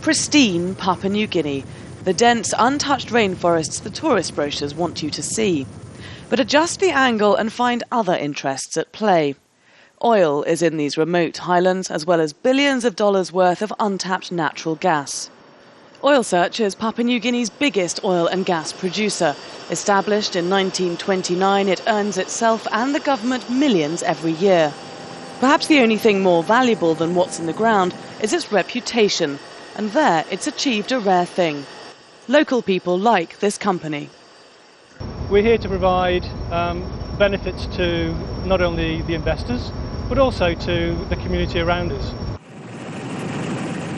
Pristine Papua New Guinea, the dense, untouched rainforests the tourist brochures want you to see. But adjust the angle and find other interests at play. Oil is in these remote highlands, as well as billions of dollars worth of untapped natural gas. Oil Search is Papua New Guinea's biggest oil and gas producer. Established in 1929, it earns itself and the government millions every year. Perhaps the only thing more valuable than what's in the ground is its reputation, and there it's achieved a rare thing. Local people like this company. We're here to provide benefits to not only the investors, but also to the community around us.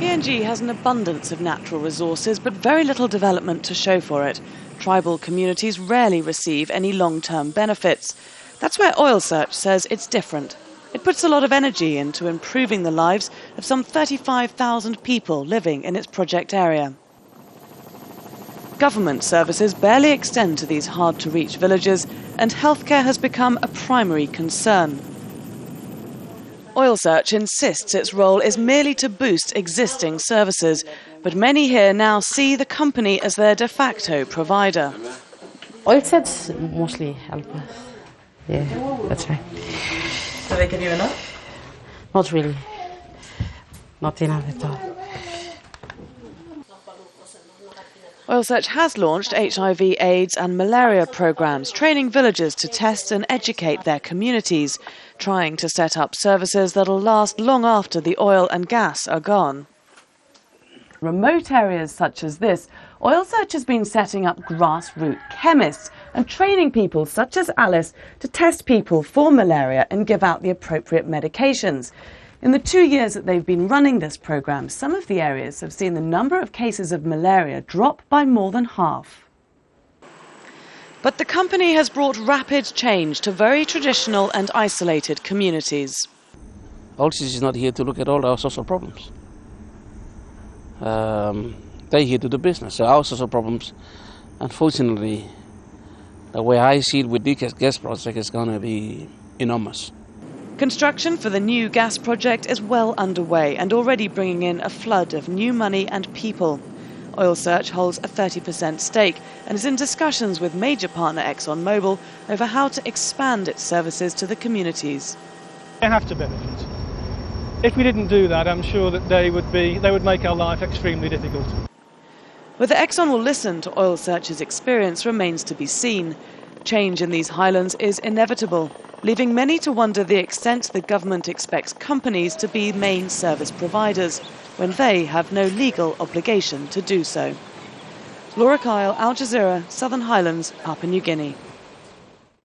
PNG has an abundance of natural resources, but very little development to show for it. Tribal communities rarely receive any long-term benefits. That's where Oil Search says it's different. It puts a lot of energy into improving the lives of some 35,000 people living in its project area. Government services barely extend to these hard-to-reach villages, and healthcare has become a primary concern. Oil Search insists its role is merely to boost existing services, but many here now see the company as their de facto provider. Oil Search mostly help us. Yeah, that's right. Do they give you enough? Not really. Not enough at all. Oil Search has launched HIV, AIDS and malaria programs, training villagers to test and educate their communities, trying to set up services that'll last long after the oil and gas are gone. Remote areas such as this, Oil Search has been setting up grassroots chemists and training people such as Alice to test people for malaria and give out the appropriate medications. In the 2 years that they've been running this program, some of the areas have seen the number of cases of malaria drop by more than half. But the company has brought rapid change to very traditional and isolated communities. Oil Search is not here to look at all our social problems. They're here to do business. So our social problems, unfortunately, the way I see it with this gas project is going to be enormous. Construction for the new gas project is well underway and already bringing in a flood of new money and people. Oil Search holds a 30% stake and is in discussions with major partner Exxon Mobil over how to expand its services to the communities. They have to benefit. If we didn't do that, I'm sure that they would make our life extremely difficult. Whether Exxon will listen to Oil Search's experience remains to be seen. Change in these highlands is inevitable, leaving many to wonder the extent the government expects companies to be main service providers when they have no legal obligation to do so. Laura Kyle, Al Jazeera, Southern Highlands, Papua New Guinea.